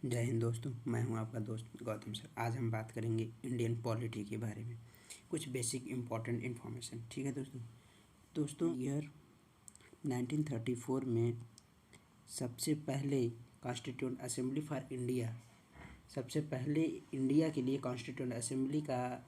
जय हिंद दोस्तों, मैं हूं आपका दोस्त गौतम सर। आज हम बात करेंगे इंडियन पॉलिटी के बारे में, कुछ बेसिक इम्पॉर्टेंट इन्फॉर्मेशन। ठीक है दोस्तों ईयर 1934 में सबसे पहले कॉन्स्टिट्यूंट असेंबली फॉर इंडिया, सबसे पहले इंडिया के लिए कॉन्स्टिट्यूंट असेंबली का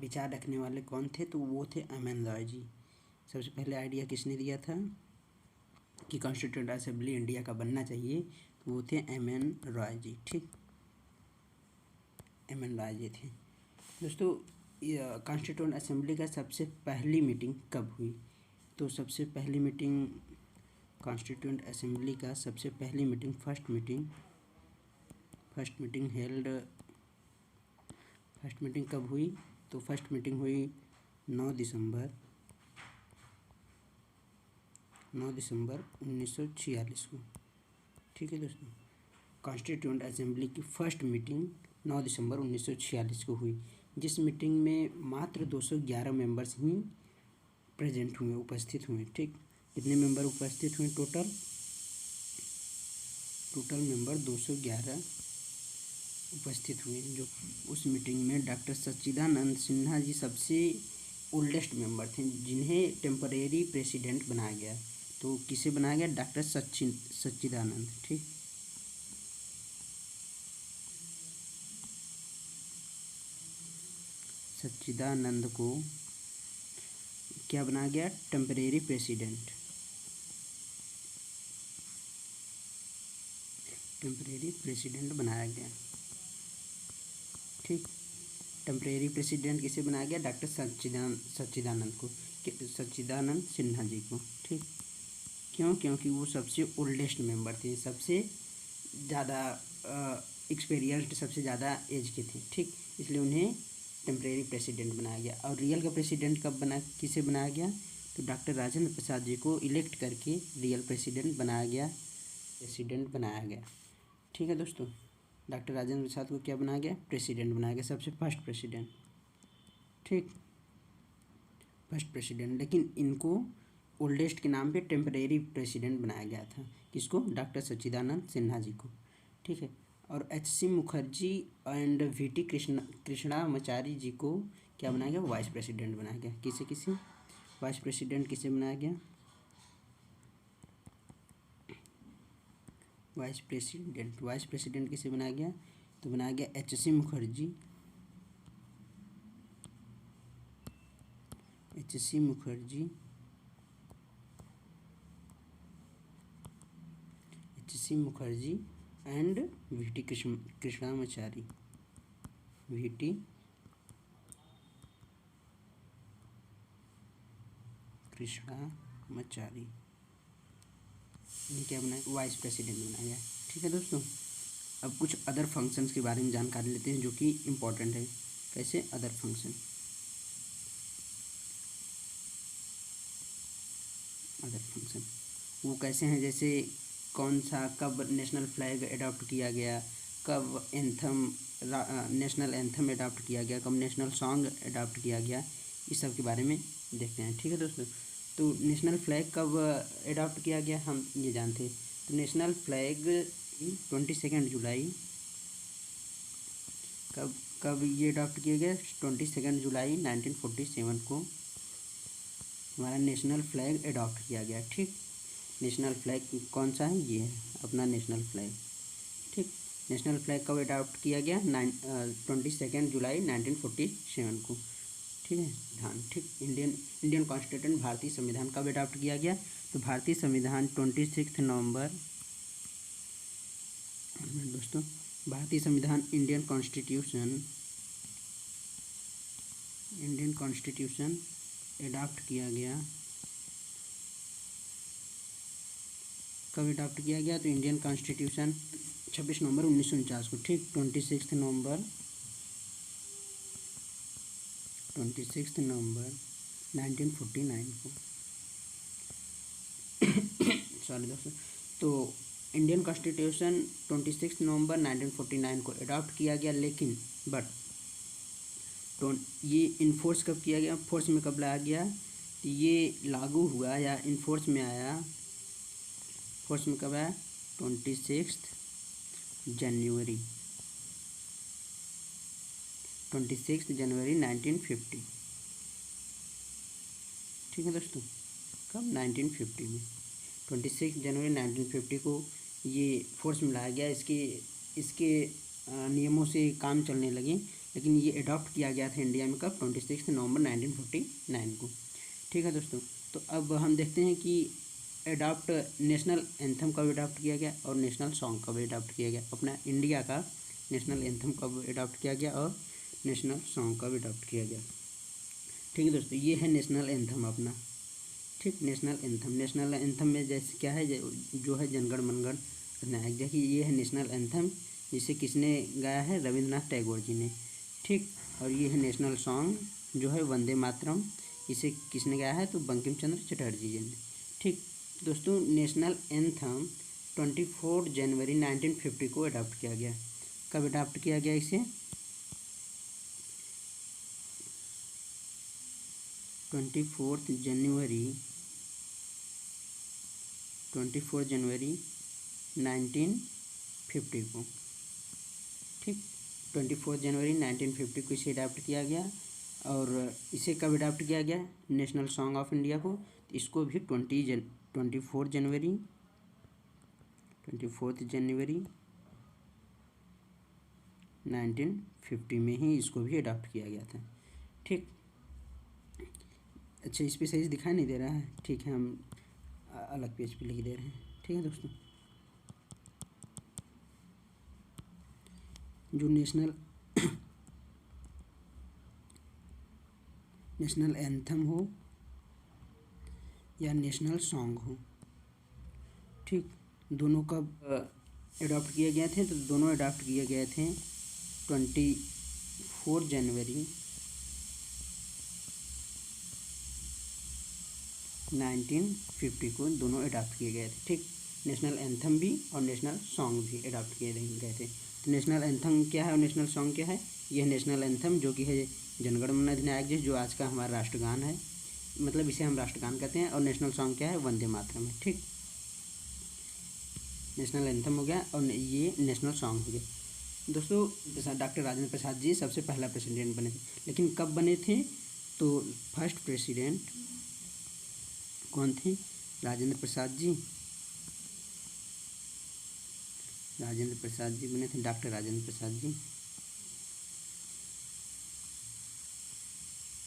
विचार रखने वाले कौन थे? तो वो थे एम.एन. रॉय जी। सबसे पहले आइडिया किसने दिया था कि कॉन्स्टिट्यूंट असेंबली इंडिया का बनना चाहिए? तो वो थे एम.एन. रॉय जी। ठीक, एम.एन. रॉय जी थे। दोस्तों, कॉन्स्टिट्यूंट असेंबली का सबसे पहली मीटिंग कब हुई? तो सबसे पहली मीटिंग कॉन्स्टिट्यूंट असेंबली का सबसे पहली मीटिंग फर्स्ट मीटिंग कब हुई? तो फर्स्ट मीटिंग हुई 9 दिसंबर 1946 को। ठीक है दोस्तों, कॉन्स्टिट्यूंट असेंबली की फर्स्ट मीटिंग 9 दिसंबर 1946 को हुई, जिस मीटिंग में मात्र 211 मेंबर्स ही प्रेजेंट हुए, उपस्थित हुए। ठीक, कितने मेंबर उपस्थित हुए? टोटल मेंबर 211 उपस्थित हुए। जो उस मीटिंग में डॉक्टर सच्चिदानंद सिन्हा जी सबसे ओल्डेस्ट मेंबर थे, जिन्हें टेम्परेरी प्रेसिडेंट बनाया गया। तो किसे बनाया गया? डॉक्टर सच्चिदानंद। ठीक, सच्चिदानंद को क्या बनाया गया? टेम्परेरी प्रेसिडेंट बनाया गया। ठीक, टेम्परेरी प्रेसिडेंट किसे बनाया गया? डॉक्टर सच्चिदानंद सिन्हा जी को। ठीक, क्यों? क्योंकि वो सबसे ओल्डेस्ट मेंबर थे, सबसे ज़्यादा एक्सपीरियंस्ड, सबसे ज़्यादा एज के थे। ठीक, इसलिए उन्हें टेम्परेरी प्रेसिडेंट बनाया गया। और रियल का प्रेसिडेंट किसे बनाया गया? तो डॉक्टर राजेंद्र प्रसाद जी को इलेक्ट करके रियल प्रेसिडेंट बनाया गया। ठीक है दोस्तों, डॉक्टर राजेंद्र प्रसाद को क्या बनाया गया? प्रेसिडेंट बनाया गया, सबसे फर्स्ट प्रेसिडेंट। ठीक, फर्स्ट प्रेसिडेंट। लेकिन इनको ओल्डेस्ट के नाम पे टेम्परेरी प्रेसिडेंट बनाया गया था। किसको? डॉक्टर सच्चिदानंद सिन्हा जी को। ठीक है, और एच.सी. मुखर्जी एंड वी.टी. कृष्णामाचारी जी को क्या बनाया गया? वाइस प्रेसिडेंट बनाया गया। किसे वाइस प्रेसिडेंट किसे बनाया गया? वाइस प्रेसिडेंट किसे बनाया गया? तो बनाया गया एच.सी. मुखर्जी एंड वी.टी. कृष्णामाचारी। ये क्या बनाया? वाइस प्रेसिडेंट बनाया गया। ठीक है दोस्तों, अब कुछ अदर फंक्शंस के बारे में जानकारी लेते हैं जो कि इम्पोर्टेंट है। कैसे? अदर फंक्शन वो कैसे हैं? जैसे कौन सा, कब नेशनल फ्लैग अडॉप्ट किया गया, कब नेशनल एंथम अडॉप्ट किया गया, कब नेशनल सॉन्ग अडॉप्ट किया गया, इस सब के बारे में देखते हैं। ठीक है दोस्तों, तो नेशनल फ्लैग कब अडॉप्ट किया गया हम ये जानते हैं। तो नेशनल फ्लैग 22 जुलाई, कब ये अडॉप्ट किया गया? 22 जुलाई 1947 को हमारा नेशनल फ्लैग अडॉप्ट किया गया। ठीक, नेशनल फ्लैग कौन सा है? ये है अपना नेशनल फ्लैग। ठीक, नेशनल फ्लैग कब अडॉप्ट किया गया? 22 जुलाई 1947 को। ठीक है ध्यान। ठीक, इंडियन कॉन्स्टिट्यूशन, भारतीय संविधान कब अडॉप्ट किया गया? तो भारतीय संविधान 26 नवंबर, दोस्तों भारतीय संविधान इंडियन कॉन्स्टिट्यूशन अडॉप्ट किया गया। कब अडॉप्ट किया गया? तो इंडियन कॉन्स्टिट्यूशन 26 नवंबर 1949 को। ठीक, 26 नवंबर 1949 को। सॉरी दोस्तों, तो इंडियन कॉन्स्टिट्यूशन 26 नवंबर 1949 को अडॉप्ट किया गया, लेकिन ये इन्फोर्स कब किया गया? फोर्स में कब लाया गया? ये लागू हुआ या इन्फोर्स में आया? फोर्स में कब आया? 26 जनवरी 26 जनवरी 1950। ठीक है दोस्तों, कब 1950 में 26 जनवरी 1950 को ये फोर्स में लाया गया। इसके नियमों से काम चलने लगे, लेकिन ये अडॉप्ट किया गया था इंडिया में कब 26 नवंबर 1949 को। ठीक है दोस्तों, तो अब हम देखते हैं कि अडॉप्ट नेशनल एंथम कब अडॉप्ट किया गया और नेशनल सॉन्ग कब अडॉप्ट किया गया। अपना इंडिया का नेशनल एंथम कब अडॉप्ट किया गया और नेशनल सॉन्ग कब अडॉप्ट किया गया। ठीक है दोस्तों, ये है नेशनल एंथम अपना। ठीक, नेशनल एंथम में जैसे क्या है, जो है जनगण मनगण अधिनायक। देखिए ये है नेशनल एंथम, जिसे किसने गाया है, रविंद्रनाथ टैगोर जी ने। ठीक, और ये है नेशनल सॉन्ग जो है वंदे मातरम, इसे किसने गाया है, तो बंकिम चंद्र चटर्जी जी ने। ठीक दोस्तों, नेशनल एंथम 24 जनवरी 1950 को अडॉप्ट किया गया। कब अडॉप्ट किया गया इसे, 24 जनवरी 1950 को। ठीक, 24 जनवरी 1950 को इसे अडॉप्ट किया गया। और इसे कब अडॉप्ट किया गया, नेशनल सॉन्ग ऑफ इंडिया को, इसको भी 24 जनवरी 1950 में ही इसको भी अडॉप्ट किया गया था। ठीक, अच्छा इस पे सही दिखाई नहीं दे रहा है। ठीक है, हम अलग पेज पे लिख दे रहे हैं। ठीक है दोस्तों, जो नेशनल एंथम हो या नेशनल सॉन्ग हो, ठीक, दोनों कब अडॉप्ट किए गए थे, तो दोनों अडॉप्ट किए गए थे 24 जनवरी 1950 को दोनों अडॉप्ट किए गए थे। ठीक, नेशनल एंथम भी और नेशनल सॉन्ग भी अडॉप्ट किए गए थे। तो नेशनल एंथम क्या है और नेशनल सॉन्ग क्या है, यह नेशनल एंथम जो कि है जनगण मन अधिनायक जी, जो आज का हमारा राष्ट्रगान है, मतलब इसे हम राष्ट्रगान कहते हैं। और नेशनल सॉन्ग क्या है, वंदे मातरम है। ठीक, नेशनल एंथम हो गया और ये नेशनल सॉन्ग हो गया। दोस्तों, डॉक्टर राजेंद्र प्रसाद जी सबसे पहला प्रेसिडेंट बने थे, लेकिन कब बने थे, तो फर्स्ट प्रेसिडेंट कौन थे, राजेंद्र प्रसाद जी बने थे, doctor Rajendra Prasad ji.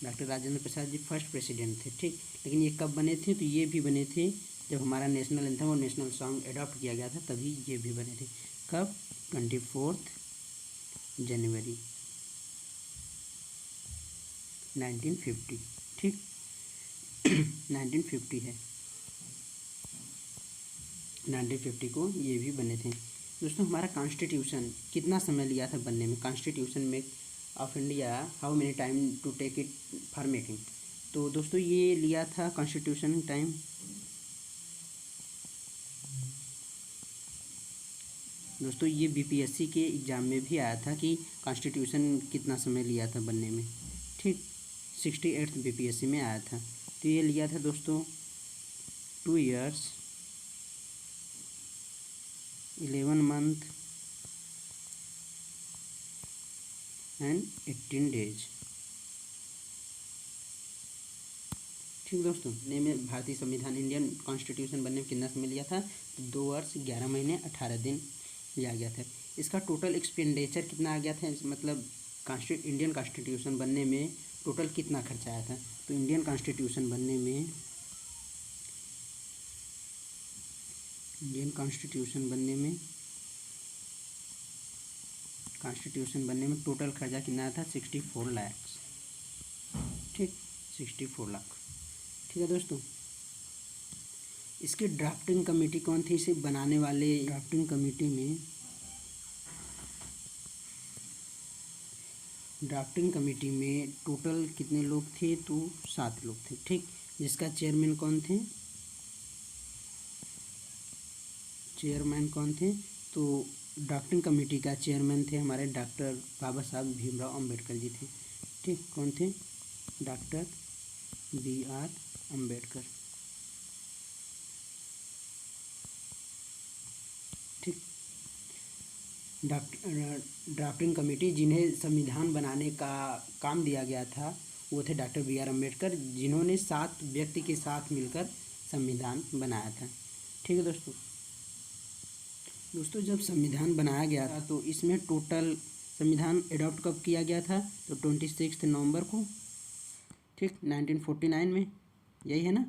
Doctor Rajendra Prasad ji first president थे। ठीक, लेकिन ये कब बने थे, तो ये भी बने थे जब हमारा नेशनल एंथम और नेशनल सॉन्ग अडॉप्ट किया गया था, तभी ये भी बने थे। कब, 24 जनवरी 1950। ठीक, 1950 है, 1950 को ये भी बने थे। दोस्तों, हमारा कॉन्स्टिट्यूशन कितना समय लिया था बनने में, कॉन्स्टिट्यूशन में of India, how many time to take it for making. तो दोस्तों, ये लिया था कॉन्स्टिट्यूशन टाइम, दोस्तों ये बीपीएससी के एग्ज़ाम में भी आया था कि कॉन्स्टिट्यूशन कितना समय लिया था बनने में। ठीक, 68th बीपीएससी में आया था। तो ये लिया था दोस्तों 2 years 11 month एंड 18 days। ठीक दोस्तों, बनने में भारतीय संविधान, इंडियन कॉन्स्टिट्यूशन बनने में कितना समय लिया था, तो 2 वर्ष 11 महीने 18 दिन लिया गया था। इसका टोटल एक्सपेंडिचर कितना आ गया था, मतलब इंडियन कॉन्स्टिट्यूशन बनने में टोटल कितना खर्चा आया था, तो इंडियन कॉन्स्टिट्यूशन बनने में टोटल खर्चा कितना आया था, 64 लाख। ठीक, 64 लाख। ठीक है दोस्तों, इसकी ड्राफ्टिंग कमेटी कौन थी, इसे बनाने वाले ड्राफ्टिंग कमेटी में टोटल कितने लोग थे, तो 7 लोग थे। ठीक, जिसका चेयरमैन कौन थे, तो ड्राफ्टिंग कमेटी का चेयरमैन थे हमारे डॉक्टर बाबा साहब भीमराव अंबेडकर जी थे। ठीक, कौन थे, डॉक्टर BR अंबेडकर। ठीक, ड्राफ्टिंग कमेटी, जिन्हें संविधान बनाने का काम दिया गया था, वो थे डॉक्टर बी आर अम्बेडकर, जिन्होंने 7 व्यक्ति के साथ मिलकर संविधान बनाया था। ठीक है दोस्तों, जब संविधान बनाया गया था तो इसमें टोटल संविधान एडॉप्ट कब किया गया था? तो 26 नवंबर को, ठीक, 1949 में, यही है ना।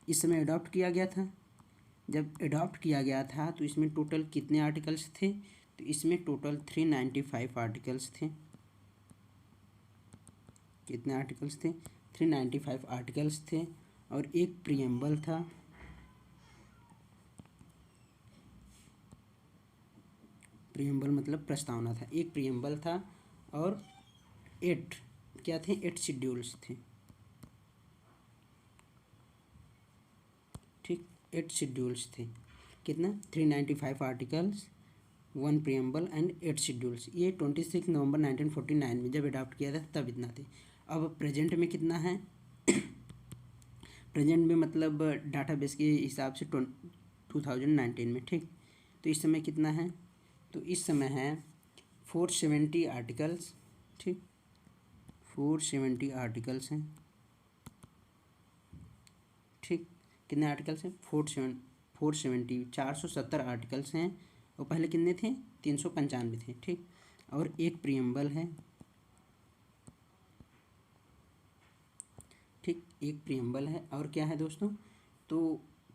इस समय एडॉप्ट किया गया था। जब एडॉप्ट किया गया था तो इसमें टोटल कितने आर्टिकल्स थे? तो इसमें टोटल 395 आर्टिकल्स थे। कितने आर्टिकल्स थे? 395 आर्टिकल्स थे। और एक प्रीएम्बल था। प्रीएम्बल मतलब प्रस्तावना था। एक प्रीएम्बल था और 8 क्या थे? 8 शेड्यूल्स थे। ठीक, 8 शेड्यूल्स थे। कितना? 395 आर्टिकल्स, 1 प्रीएम्बल एंड 8 शेड्यूल्स। ये 26 नवंबर 1949 में जब अडॉप्ट किया था तब इतना थे। अब प्रेजेंट में कितना है? प्रेजेंट में मतलब डाटाबेस के हिसाब से 2019 में, ठीक। तो इस समय कितना है? तो इस समय है 470 आर्टिकल्स, ठीक, 470 आर्टिकल्स हैं, ठीक। कितने आर्टिकल्स हैं? 470 470 आर्टिकल्स हैं। और पहले कितने थे? 395 थे, ठीक। और एक प्रीएम्बल है, ठीक, एक प्रीएम्बल है। और क्या है दोस्तों? तो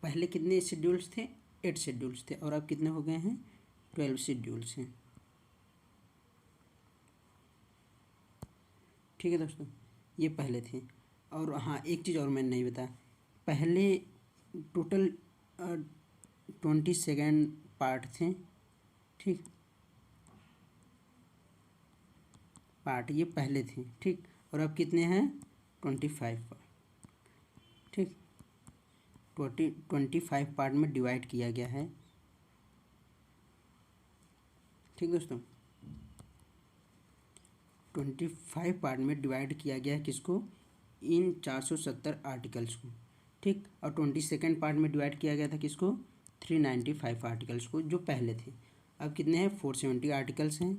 पहले कितने शेड्यूल्स थे? 8 शेड्यूल्स थे। और अब कितने हो गए हैं? 12 शेड्यूल्स हैं। ठीक है दोस्तों, ये पहले थे। और हाँ, एक चीज़ और मैंने नहीं बताया, पहले टोटल 27 पार्ट थे, ठीक, पार्ट ये पहले थे, ठीक। और अब कितने हैं? 25 पार्ट, ठीक। 25 पार्ट में डिवाइड किया गया है, ठीक दोस्तों। 25 पार्ट में डिवाइड किया गया है किसको? इन 470 आर्टिकल्स को, ठीक। और 22 पार्ट में डिवाइड किया गया था किसको? 395 आर्टिकल्स को, जो पहले थे। अब कितने हैं? 470 आर्टिकल्स हैं।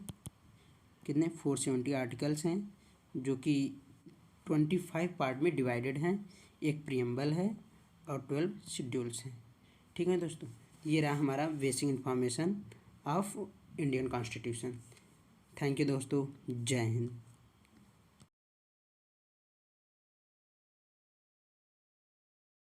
कितने? 470 आर्टिकल्स हैं, जो कि 25 पार्ट में डिवाइडेड हैं। एक प्रीएम्बल है और 12 शेड्यूल्स हैं। ठीक है दोस्तों, ये रहा हमारा basic information of Indian constitution. Thank you दोस्तों, जय हिंद।